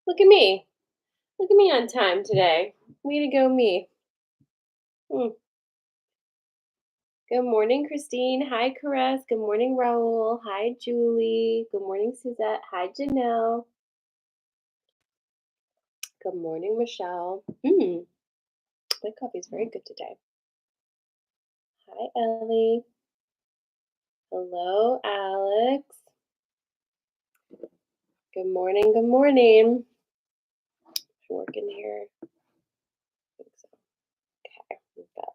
Look at me. Look at me on time today. Way to go, me. Hmm. Good morning, Christine. Hi, Caress. Good morning, Raul. Hi, Julie. Good morning, Suzette. Hi, Janelle. Good morning, Michelle. My coffee's very good today. Hi, Ellie. Hello, Alex. Good morning. Good morning. Working here. I think so. Okay, we've got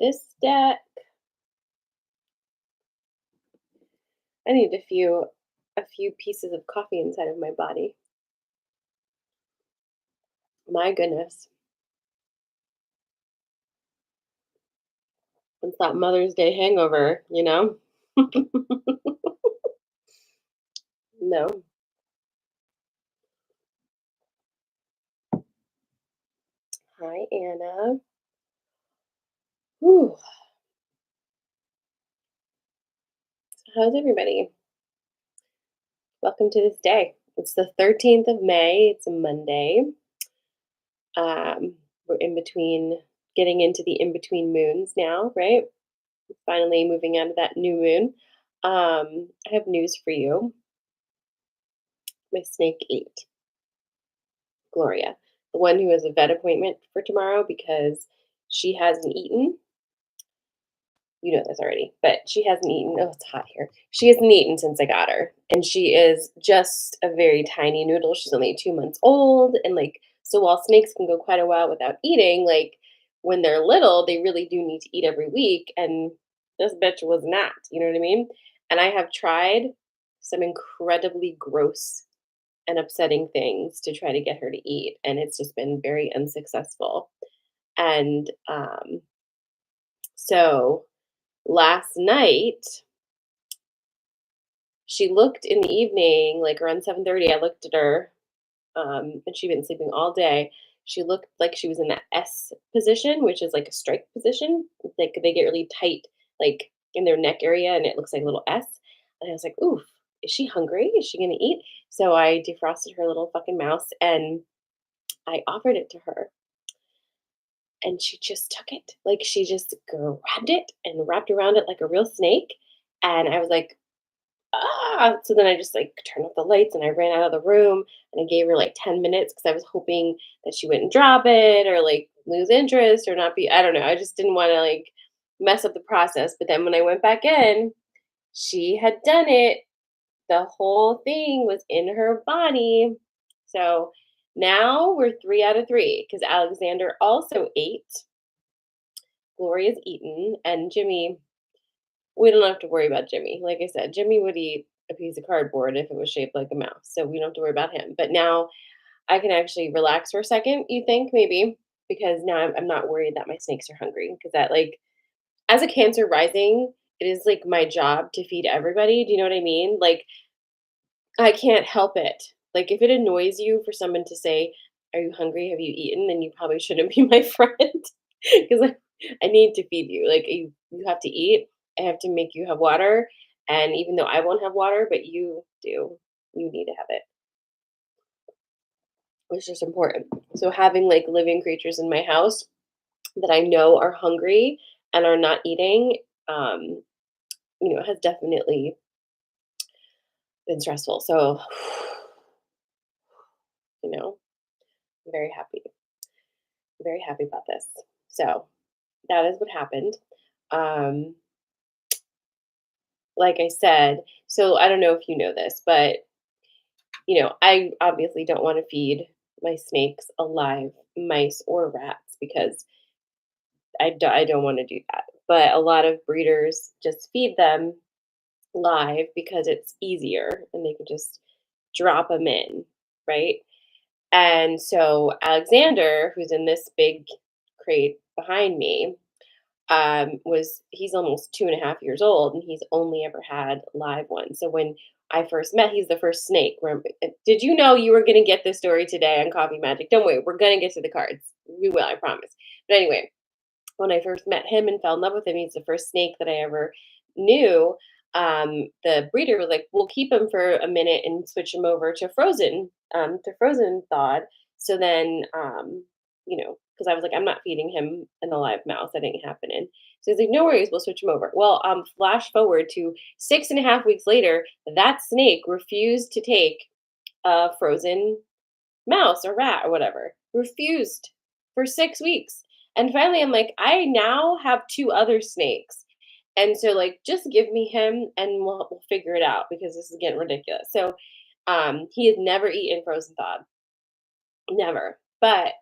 this deck. I need a few pieces of coffee inside of my body. My goodness. It's that Mother's Day hangover, you know? No. Hi, Anna. Whew. How's everybody? Welcome to this day. It's the 13th of May. It's a Monday. We're in between, getting into the in between moons now, right? Finally moving out of that new moon. I have news for you. My snake ate Gloria, the one who has a vet appointment for tomorrow because she hasn't eaten. You know this already, but she hasn't eaten. Oh, it's hot here. She hasn't eaten since I got her, and she is just a very tiny noodle. She's only 2 months old, and so while snakes can go quite a while without eating, when they're little, they really do need to eat every week, and this bitch was not. You know what I mean? And I have tried some incredibly gross and upsetting things to try to get her to eat, and it's just been very unsuccessful. And so last night she looked in the evening, like around 7:30. I looked at her, and she'd been sleeping all day. She looked like she was in that S position, which is like a strike position. Like they get really tight, like in their neck area, and it looks like a little S. And I was like, "Oof, is she hungry? Is she gonna eat?" So I defrosted her little fucking mouse, and I offered it to her, and she just took it. Like she just grabbed it and wrapped around it like a real snake. And I was like, so then I just turned off the lights and I ran out of the room and I gave her like 10 minutes because I was hoping that she wouldn't drop it or like lose interest or not be, I don't know. I just didn't want to mess up the process. But then when I went back in, she had done it. The whole thing was in her body. So now we're 3 out of 3 because Alexander also ate. Gloria's eaten, and Jimmy, we don't have to worry about Jimmy. Like I said, Jimmy would eat a piece of cardboard if it was shaped like a mouse. So we don't have to worry about him. But now I can actually relax for a second, you think, maybe, because now I'm not worried that my snakes are hungry. Because that, as a Cancer rising, it is like my job to feed everybody. Do you know what I mean? Like, I can't help it. Like, if it annoys you for someone to say, "Are you hungry? Have you eaten?" then you probably shouldn't be my friend because I need to feed you. Like, you have to eat. I have to make you have water. And even though I won't have water, but you do, you need to have it, which is important. So, having living creatures in my house that I know are hungry and are not eating, um, has definitely been stressful. So, you know, I'm very happy about this. So that is what happened. Um, like I said, so I don't know if you know this, but I obviously don't want to feed my snakes alive mice or rats because I don't want to do that. But a lot of breeders just feed them live because it's easier and they can just drop them in, right? And so Alexander, who's in this big crate behind me, was he's almost 2.5 years old and he's only ever had live ones. So when I first met, he's the first snake. Did you know you were going to get this story today on Coffee Magic? Don't wait, we're going to get to the cards. We will, I promise. But anyway, when I first met him and fell in love with him, he's the first snake that I ever knew. the breeder was like, "We'll keep him for a minute and switch him over to frozen thawed." So then, because I was like, "I'm not feeding him an alive mouse. That ain't happening." So he's like, "No worries, we'll switch him over." Well, flash forward to 6.5 weeks later, that snake refused to take a frozen mouse or rat or whatever. Refused for 6 weeks. And finally, I'm like, I now have two other snakes. And so, like, just give me him and we'll figure it out because this is getting ridiculous. So, he has never eaten frozen thawed, never. But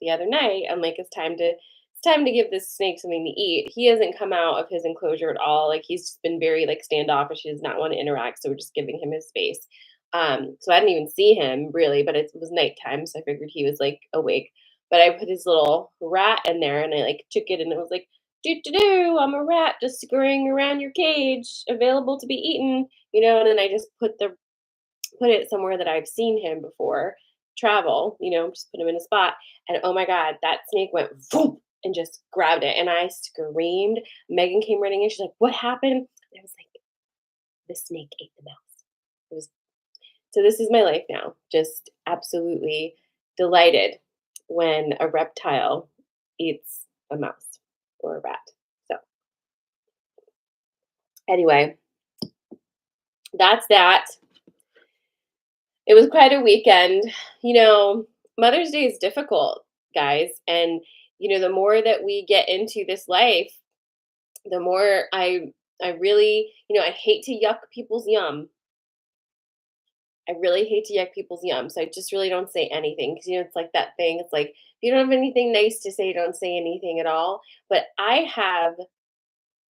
the other night, I'm like, it's time to give this snake something to eat. He hasn't come out of his enclosure at all. Like he's just been very like standoffish. He does not want to interact. So we're just giving him his space. So I didn't even see him really, but it was nighttime, so I figured he was like awake. But I put his little rat in there and I like took it and it was like, do do do, I'm a rat just scurrying around your cage, available to be eaten, and then I just put it somewhere that I've seen him before travel, just put him in a spot. And oh my God, that snake went whoop and just grabbed it. And I screamed. Megan came running in. She's like, "What happened?" And I was like, the snake ate the mouse. It was so this is my life now. Just absolutely delighted when a reptile eats a mouse or a rat. So anyway, that's that. It was quite a weekend. You know, Mother's Day is difficult, guys. And, the more that we get into this life, the more I really, I hate to yuck people's yum. I really hate to yuck people's yum. So I just really don't say anything. Cause it's like that thing. It's like if you don't have anything nice to say, don't say anything at all. But I have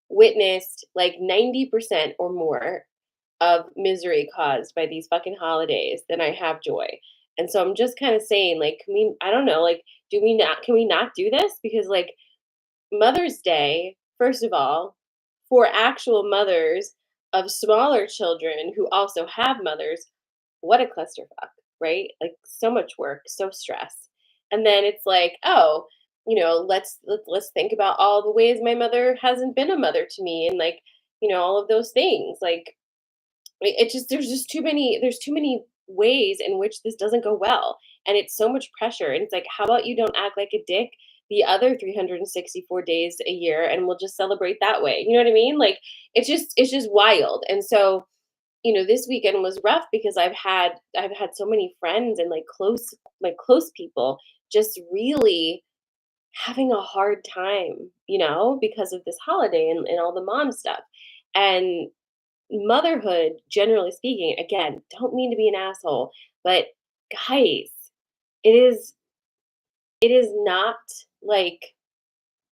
witnessed like 90% or more of misery caused by these fucking holidays than I have joy. And so I'm just kind of saying, like, I don't know, like, can we not do this? Because, like, Mother's Day, first of all, for actual mothers of smaller children who also have mothers, what a clusterfuck, right? Like, so much work, so stress. And then it's like, oh, let's think about all the ways my mother hasn't been a mother to me and like, all of those things. Like, it just there's too many ways in which this doesn't go well, and it's so much pressure, and it's like, how about you don't act like a dick the other 364 days a year, and we'll just celebrate that way, you know what I mean? Like, it's just wild, and so, this weekend was rough because I've had so many friends and, close people just really having a hard time, because of this holiday and all the mom stuff, and motherhood, generally speaking, again, don't mean to be an asshole, but guys, it is it is not like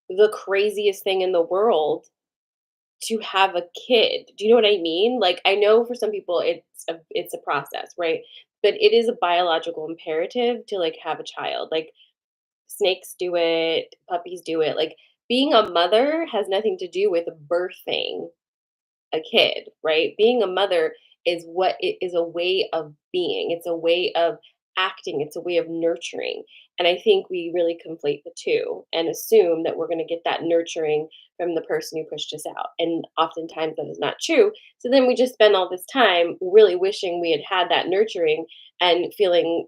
the craziest thing in the world to have a kid. Do you know what I mean? Like I know for some people it's a process, right? But it is a biological imperative to like have a child. Like snakes do it, puppies do it. Like being a mother has nothing to do with birthing a kid, right? Being a mother is what it is a way of being. It's a way of acting. It's a way of nurturing. And I think we really conflate the two and assume that we're going to get that nurturing from the person who pushed us out. And oftentimes that is not true. So then we just spend all this time really wishing we had had that nurturing and feeling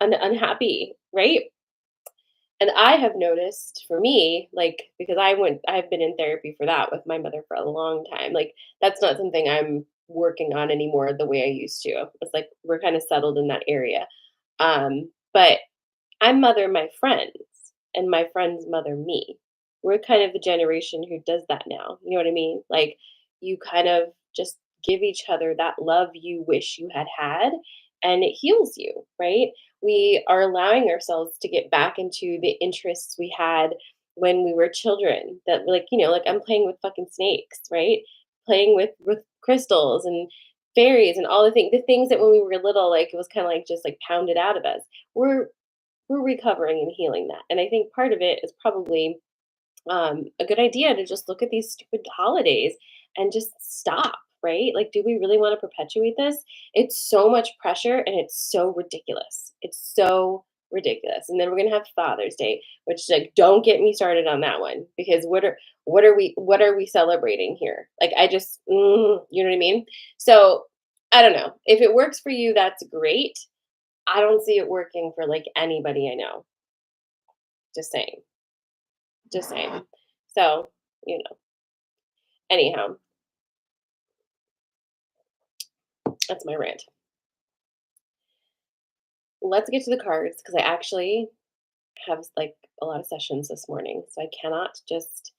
unhappy, right? And I have noticed for me, like, because I've been in therapy for that with my mother for a long time. Like, that's not something I'm working on anymore the way I used to. It's like we're kind of settled in that area. But I mother my friends, and my friends mother me. We're kind of the generation who does that now. You know what I mean? Like, you kind of just give each other that love you wish you had had, and it heals you, right? We are allowing ourselves to get back into the interests we had when we were children. That, like, like I'm playing with fucking snakes, right? Playing with crystals and fairies and all the things that when we were little, like it was kind of like just like pounded out of us. We're recovering and healing that. And I think part of it is probably a good idea to just look at these stupid holidays and just stop, right? Like, do we really want to perpetuate this? It's so much pressure and it's so ridiculous. It's so Ridiculous. And then we're gonna have Father's Day, which is like, don't get me started on that one because what are we celebrating here? Like I just you know what I mean? So I don't know. If it works for you, that's great. I don't see it working for like anybody I know. Just saying. Just saying. So, you know, anyhow, that's my rant. Let's get to the cards because I actually have like a lot of sessions this morning. So I cannot just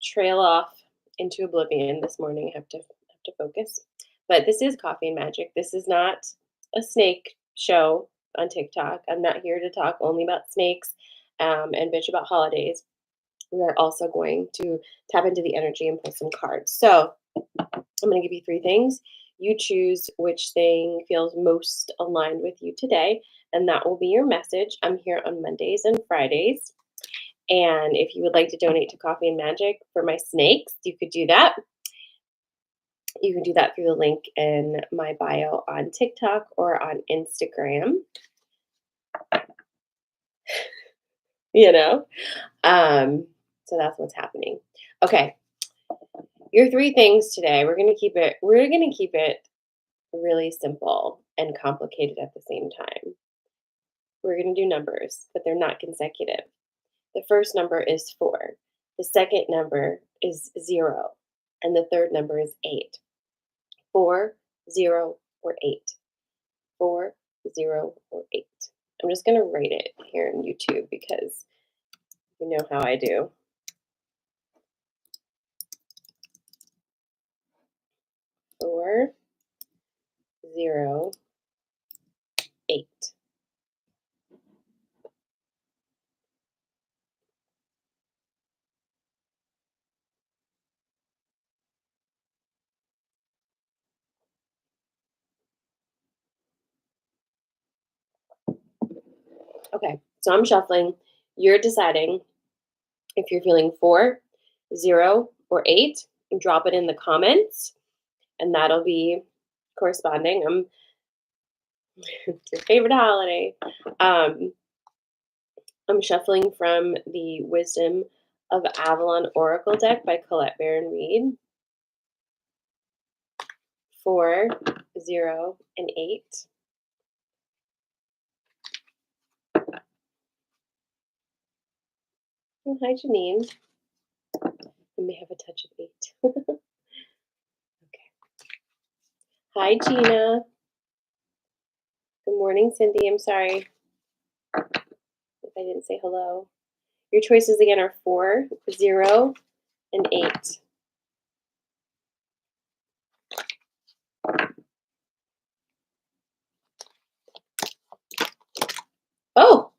trail off into oblivion this morning. I have to focus. But this is Coffee and Magic. This is not a snake show on TikTok. I'm not here to talk only about snakes and bitch about holidays. We are also going to tap into the energy and pull some cards. So I'm going to give you three things. You choose which thing feels most aligned with you today, and that will be your message. I'm here on Mondays and Fridays. And if you would like to donate to Coffee and Magic for my snakes, you could do that. You can do that through the link in my bio on TikTok or on Instagram, you know? So that's what's happening. Okay. Your three things today, we're going to keep it really simple and complicated at the same time. We're going to do numbers, but they're not consecutive. The first number is 4. The second number is 0, and the third number is 8. 4, 0, or 8. 4, 0, or 8. I'm just going to write it here on YouTube because you know how I do. 4, 0, 8. Okay, so I'm shuffling. You're deciding if you're feeling 4, 0, or 8. Drop it in the comments, and that'll be corresponding. It's your favorite holiday. Um, I'm shuffling from the Wisdom of Avalon Oracle deck by Colette Baron Reed. 4, 0, and 8. Oh, hi, Janine. We may have a touch of 8. Okay. Hi, Gina. Good morning, Cindy. I'm sorry if I didn't say hello. Your choices again are 4, 0, and 8. Oh!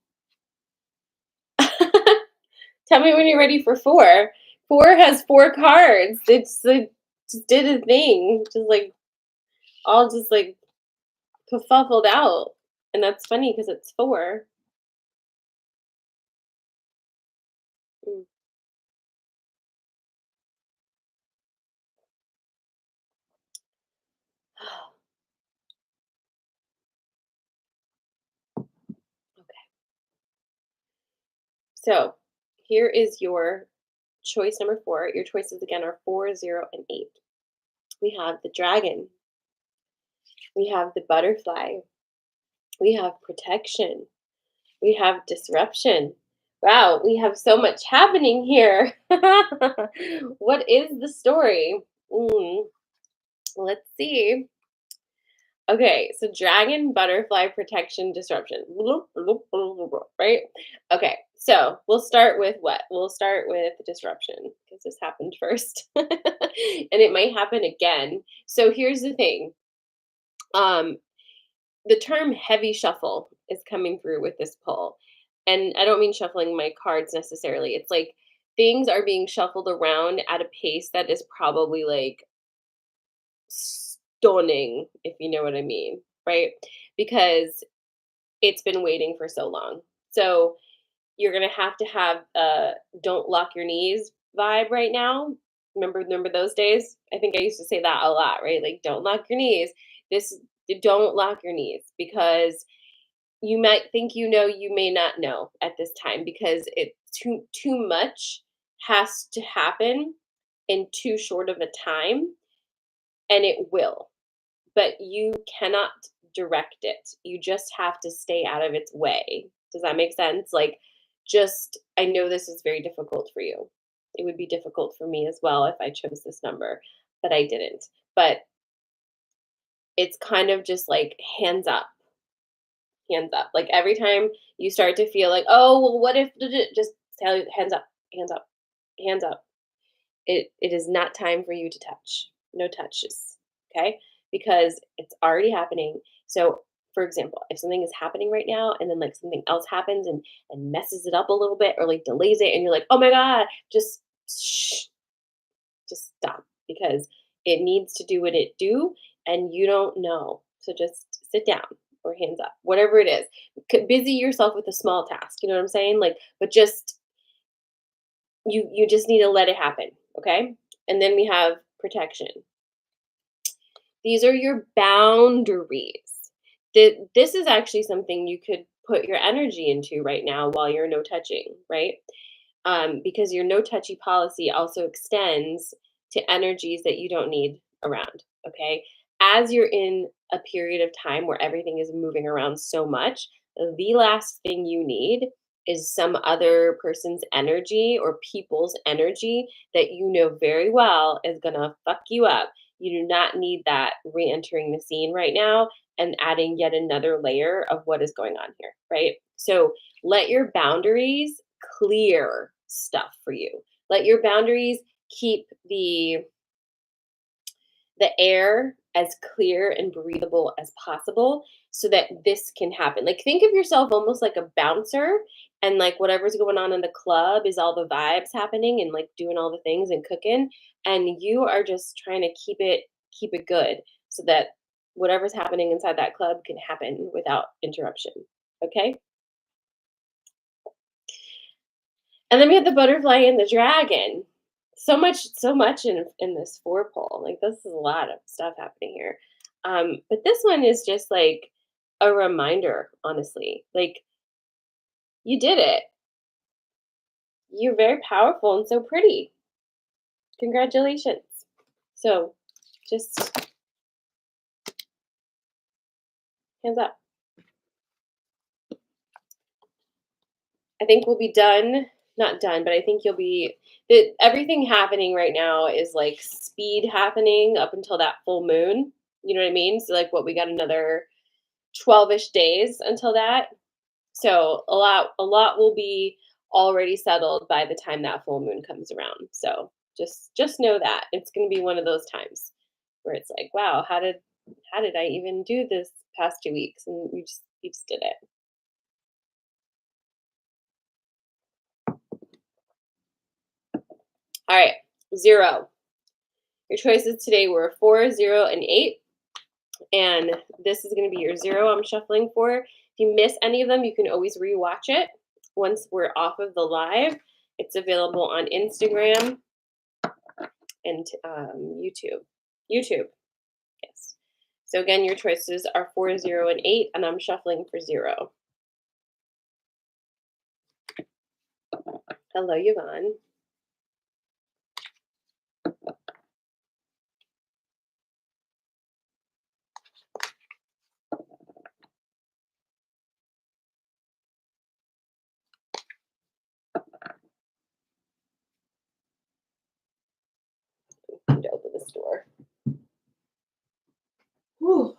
Tell me when you're ready for 4. 4 has 4 cards. It's like just did a thing. Just like all just like kerfuffled out. And that's funny because it's 4. Mm. Okay. So here is your choice number 4. Your choices again are 4, 0, and 8. We have the dragon. We have the butterfly. We have protection. We have disruption. Wow, we have so much happening here. What is the story? Let's see. Okay, so dragon, butterfly, protection, disruption. Right? Okay, so we'll start with what? We'll start with disruption because this happened first. And it might happen again. So here's the thing. Um, the term heavy shuffle is coming through with this pull. And I don't mean shuffling my cards necessarily. It's like things are being shuffled around at a pace that is probably like stunning, if you know what I mean, right? Because it's been waiting for so long. So you're gonna have a don't lock your knees vibe right now. Remember those days? I think I used to say that a lot, right? Like don't lock your knees. This don't lock your knees because You might think you know, you may not know at this time because it too much has to happen in too short of a time, and it will. But you cannot direct it. You just have to stay out of its way. Does that make sense? Like, just, I know this is very difficult for you. It would be difficult for me as well if I chose this number, but I didn't. But it's kind of just like hands up, hands up. Like every time you start to feel like, oh, well, what if, just tell you, hands up, hands up, hands up. It is not time for you to touch. No touches, okay? Because it's already happening. So, for example, if something is happening right now and then like something else happens and messes it up a little bit or like delays it and you're like, "Oh my god, just shh, just stop," because it needs to do what it do and you don't know. So just sit down or hands up, whatever it is. Busy yourself with a small task, you know what I'm saying? Like, but just you just need to let it happen, okay? And then we have protection. These are your boundaries. This is actually something you could put your energy into right now while you're no touching, right? Because your no touchy policy also extends to energies that you don't need around, okay? As you're in a period of time where everything is moving around so much, the last thing you need is some other person's energy or people's energy that you know very well is going to fuck you up. You do not need that re entering the scene right now and adding yet another layer of what is going on here, right? So let your boundaries clear stuff for you. Let your boundaries keep the air as clear and breathable as possible so that this can happen. Like think of yourself almost like a bouncer and like whatever's going on in the club is all the vibes happening and like doing all the things and cooking and you are just trying to keep it good so that whatever's happening inside that club can happen without interruption. Okay? And then we have the butterfly and the dragon. So much in this four pole. Like this is a lot of stuff happening here. But this one is just like a reminder, honestly. Like you did it. You're very powerful and so pretty. Congratulations. So just hands up. I think we'll be done. Not done, but I think you'll be everything happening right now is like speed happening up until that full moon. You know what I mean? So like what we got another 12ish days until that. So a lot will be already settled by the time that full moon comes around. So just know that it's going to be one of those times where it's like, wow, how did I even do this past 2 weeks? And you just did it. All right, 0. Your choices today were 4, 0, and 8. And this is going to be your 0 I'm shuffling for. If you miss any of them, you can always rewatch it once we're off of the live. It's available on Instagram and YouTube. YouTube, yes. So again, your choices are 4, 0, and 8, and I'm shuffling for 0. Hello, Yvonne. I need to open this door. Whew.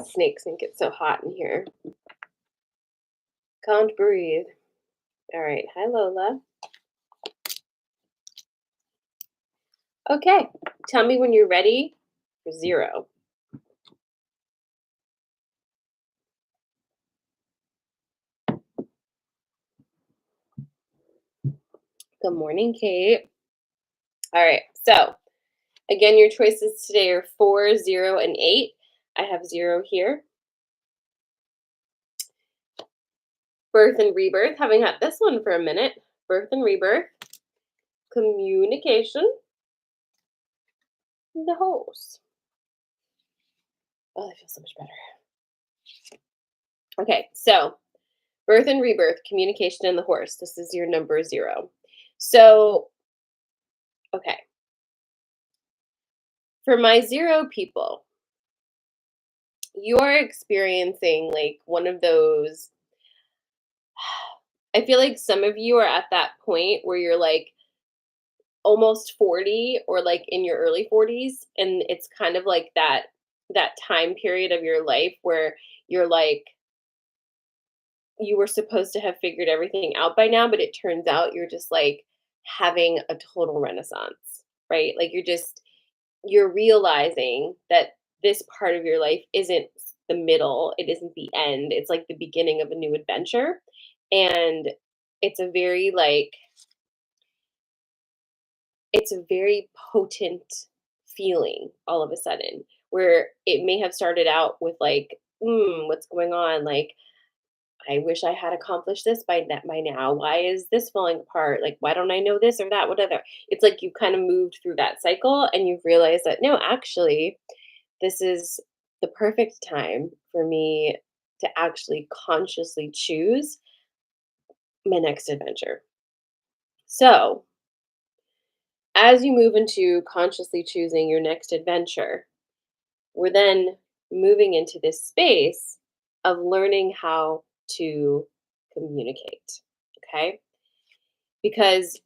Snakes make it so hot in here. Can't breathe. All right. Hi, Lola. Okay. Tell me when you're ready for 0. Good morning, Kate. All right. So, again, your choices today are 4, 0, and 8. I have 0 here. Birth and rebirth. Having had this one for a minute. Birth and rebirth. Communication. the horse. Oh, that feels so much better. Okay, so birth and rebirth, communication and the horse. This is your number 0. So, okay, for my 0 people, you're experiencing like one of those. I feel like some of you are at that point where you're like almost 40 or like in your early 40s, and it's kind of like that time period of your life where you're like you were supposed to have figured everything out by now, but it turns out you're just like having a total renaissance, right? Like you're realizing that this part of your life isn't the middle, it isn't the end. It's like the beginning of a new adventure. And it's a very like it's a very potent feeling all of a sudden where it may have started out with like, what's going on? Like I wish I had accomplished this by now. Why is this falling apart? Like, why don't I know this or that, whatever? It's like you've kind of moved through that cycle and you've realized that no, actually, this is the perfect time for me to actually consciously choose my next adventure. So, as you move into consciously choosing your next adventure, we're then moving into this space of learning how to communicate. Okay? Because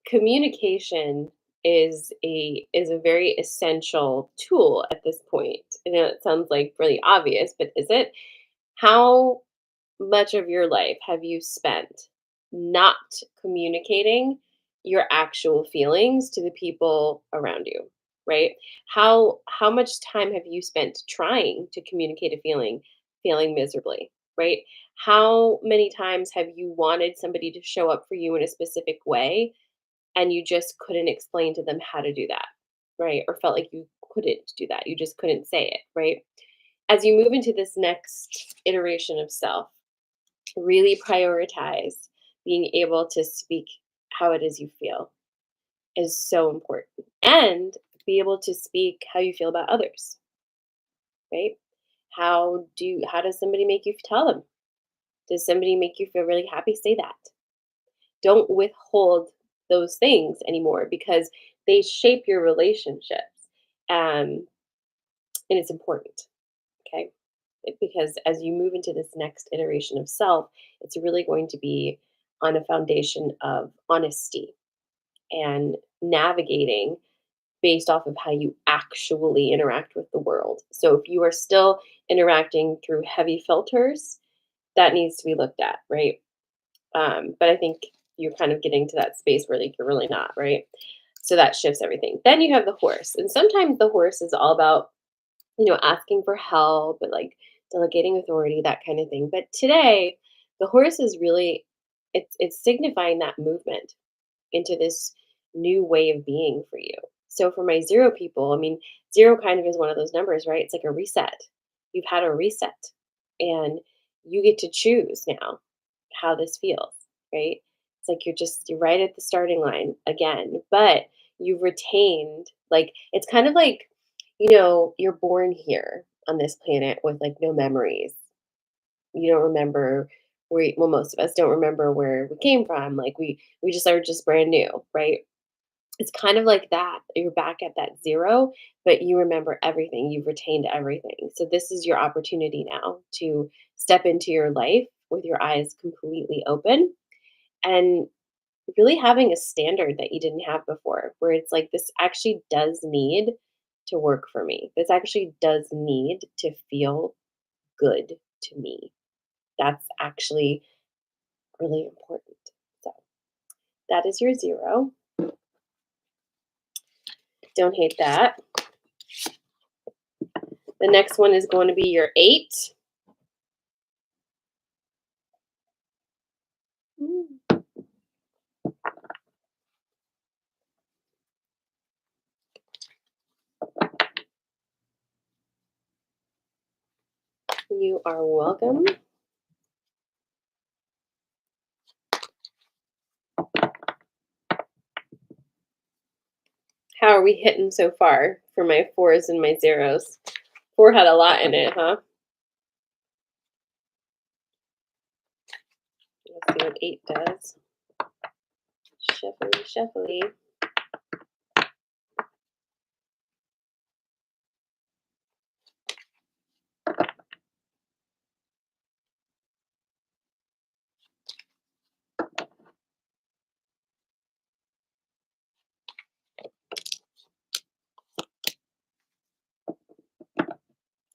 communication is a very essential tool at this point. I know it sounds like really obvious, but is it? How much of your life have you spent not communicating your actual feelings to the people around you, right? How much time have you spent trying to communicate a feeling, failing miserably, right? How many times have you wanted somebody to show up for you in a specific way and you just couldn't explain to them how to do that, right? Or felt like you couldn't do that. You just couldn't say it, right? As you move into this next iteration of self, really prioritize being able to speak how it is you feel is so important. And be able to speak how you feel about others, right? How does somebody make you tell them? Does somebody make you feel really happy? Say that. Don't withhold those things anymore because they shape your relationships. And it's important. Okay. Because as you move into this next iteration of self, it's really going to be on a foundation of honesty and navigating based off of how you actually interact with the world. So if you are still interacting through heavy filters, that needs to be looked at, right? But I think you're kind of getting to that space where like you're really not, right? So that shifts everything. Then you have the horse, and sometimes the horse is all about asking for help and like delegating authority, that kind of thing. But today, the horse is really it's signifying that movement into this new way of being for you. So for my 0 people, I mean, 0 kind of is one of those numbers, right? It's like a reset. You've had a reset and you get to choose now how this feels, right? It's like you're right at the starting line again, but you've retained like it's kind of like, you're born here on this planet with like no memories. You don't remember well, most of us don't remember where we came from. Like we just are just brand new, right? It's kind of like that. You're back at that 0, but you remember everything. You've retained everything. So this is your opportunity now to step into your life with your eyes completely open and really having a standard that you didn't have before, where it's like, this actually does need to work for me. This actually does need to feel good to me. That's actually really important. So that is your 0. Don't hate that. The next one is going to be your 8. Mm. You are welcome. How are we hitting so far for my fours and my zeros? Four had a lot in it, huh? Let's see what eight does. Shuffly, shuffly.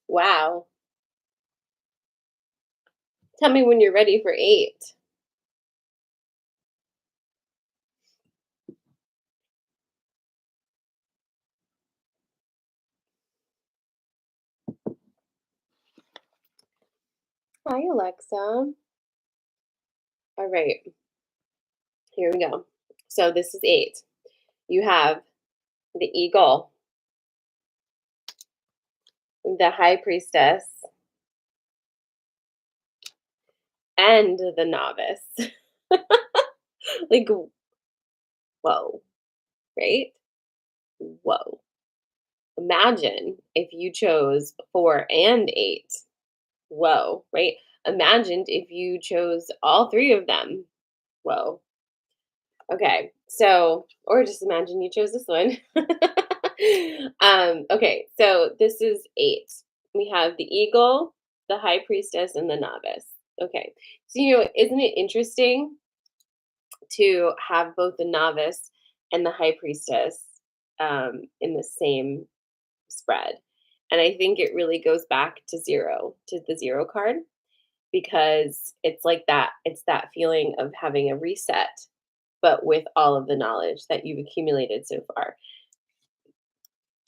Wow. Tell me when you're ready for eight. Hi, Alexa. All right, here we go. So this is eight. You have the eagle, the high priestess, and the novice. Like, whoa, right? Whoa. Imagine if you chose four and eight. Whoa, right? Imagine if you chose all three of them. Whoa. Okay. So, or just imagine you chose this one. Okay. So this is eight. We have the eagle, the high priestess, and the novice. Okay. So, isn't it interesting to have both the novice and the high priestess in the same spread? And I think it really goes back to zero, to the zero card, because it's like that. It's that feeling of having a reset, but with all of the knowledge that you've accumulated so far.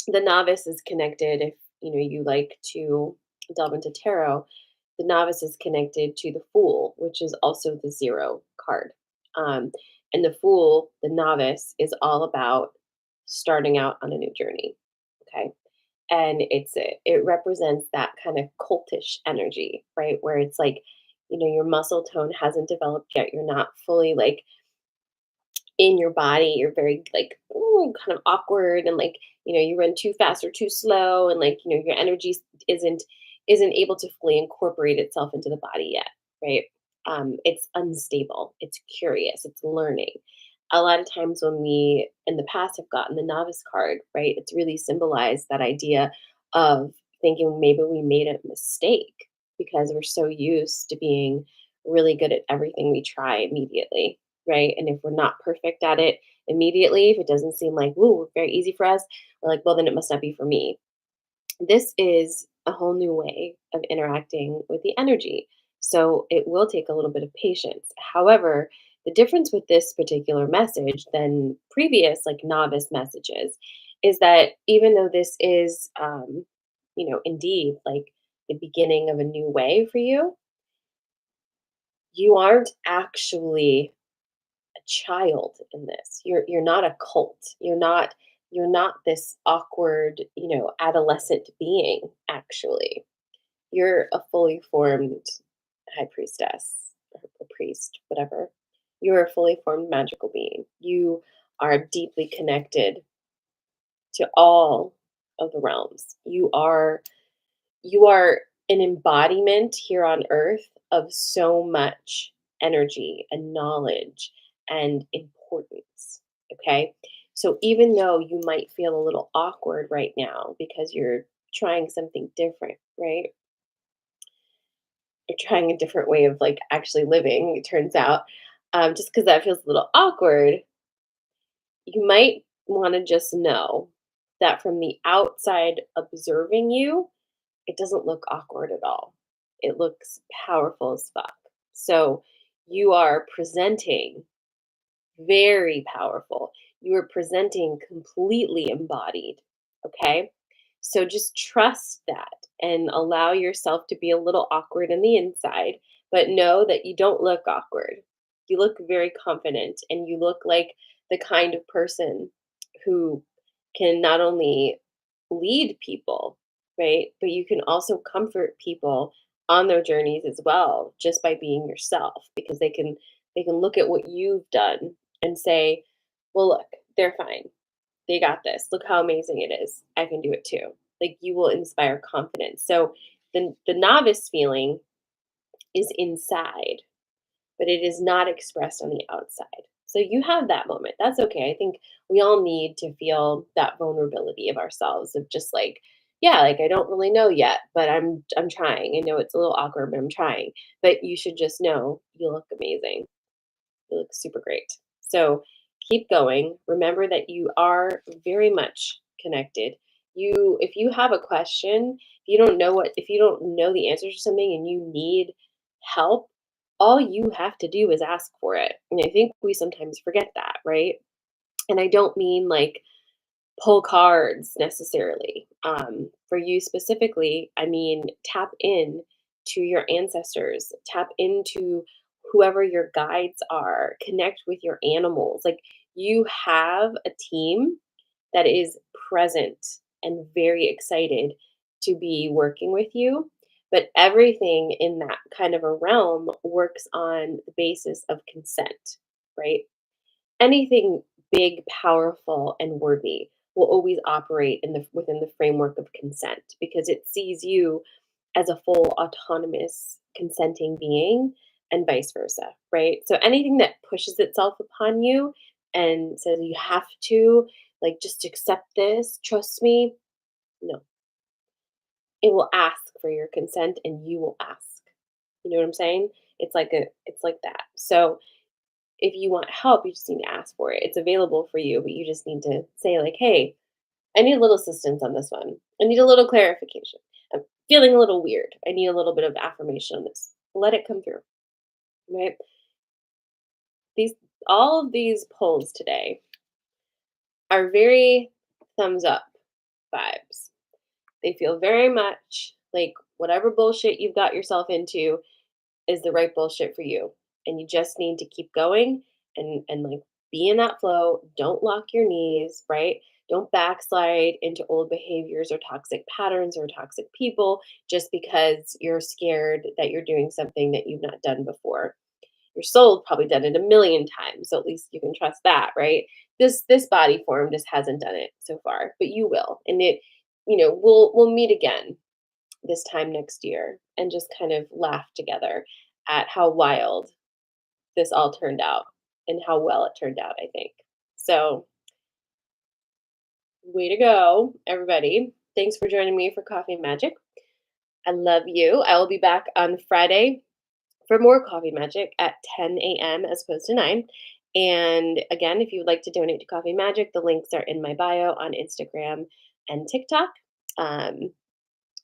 The novice is connected, if you like to delve into tarot, the novice is connected to the fool, which is also the zero card. Um, and the fool, the novice, is all about starting out on a new journey. Okay. And it represents that kind of cultish energy, right? Where it's like, your muscle tone hasn't developed yet. You're not fully like in your body. You're very like, ooh, kind of awkward, and like, you run too fast or too slow, and like, your energy isn't able to fully incorporate itself into the body yet, right? It's unstable, it's curious, it's learning. A lot of times when we in the past have gotten the novice card, right, it's really symbolized that idea of thinking maybe we made a mistake because we're so used to being really good at everything we try immediately, right? And if we're not perfect at it immediately, if it doesn't seem like, ooh, very easy for us, we're like, well, then it must not be for me. This is a whole new way of interacting with the energy. So it will take a little bit of patience. However, the difference with this particular message than previous like novice messages is that even though this is, indeed like the beginning of a new way for you, you aren't actually a child in this. You're not a cult. You're not this awkward, adolescent being actually. You're a fully formed high priestess or priest, whatever. You're a fully formed magical being. You are deeply connected to all of the realms. You are an embodiment here on earth of so much energy and knowledge and importance. Okay. So even though you might feel a little awkward right now because you're trying something different, right? You're trying a different way of like actually living, it turns out. Just because that feels a little awkward, you might want to just know that from the outside observing you, it doesn't look awkward at all. It looks powerful as fuck. So you are presenting very powerful. You are presenting completely embodied. Okay. So just trust that and allow yourself to be a little awkward in the inside, but know that you don't look awkward. You look very confident, and you look like the kind of person who can not only lead people, right? But you can also comfort people on their journeys as well, just by being yourself, because they can look at what you've done and say, well, look, they're fine. They got this. Look how amazing it is. I can do it too. Like you will inspire confidence. So the novice feeling is inside, but it is not expressed on the outside. So you have that moment. That's okay. I think we all need to feel that vulnerability of ourselves of just like, yeah, like I don't really know yet, but I'm trying. I know it's a little awkward, but I'm trying. But you should just know you look amazing. You look super great. So keep going. Remember that you are very much connected. If you have a question, if you don't know the answer to something and you need help, all you have to do is ask for it. And I think we sometimes forget that, right? And I don't mean like pull cards necessarily. For you specifically, I mean, tap in to your ancestors, tap into whoever your guides are, connect with your animals. Like you have a team that is present and very excited to be working with you. But everything in that kind of a realm works on the basis of consent, right? Anything big, powerful, and worthy will always operate within the framework of consent because it sees you as a full autonomous consenting being and vice versa, right? So anything that pushes itself upon you and says you have to, like, just accept this, trust me, no. It will ask for your consent and you will ask. You know what I'm saying? It's like that. So if you want help, you just need to ask for it. It's available for you, but you just need to say, like, hey, I need a little assistance on this one. I need a little clarification. I'm feeling a little weird. I need a little bit of affirmation on this. Let it come through. Right? These all of these polls today are very thumbs up vibes. They feel very much like whatever bullshit you've got yourself into is the right bullshit for you. And you just need to keep going and like be in that flow. Don't lock your knees, right? Don't backslide into old behaviors or toxic patterns or toxic people just because you're scared that you're doing something that you've not done before. Your soul probably done it a million times, so at least you can trust that, right? This body form just hasn't done it so far, but you will. And we'll meet again this time next year and just kind of laugh together at how wild this all turned out and how well it turned out, I think. So, way to go, everybody. Thanks for joining me for Coffee and Magic. I love you. I will be back on Friday for more Coffee Magic at 10 a.m. as opposed to 9. And again, if you would like to donate to Coffee Magic, the links are in my bio on Instagram and TikTok. Um,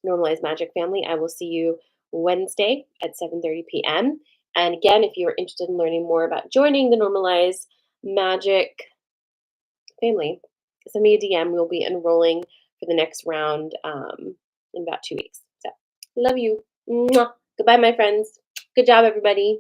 Normalized Magic family. I will see you Wednesday at 7:30 p.m. And again, if you're interested in learning more about joining the Normalized Magic family, send me a DM. We'll be enrolling for the next round in about 2 weeks. So, love you. Mwah. Goodbye, my friends. Good job, everybody.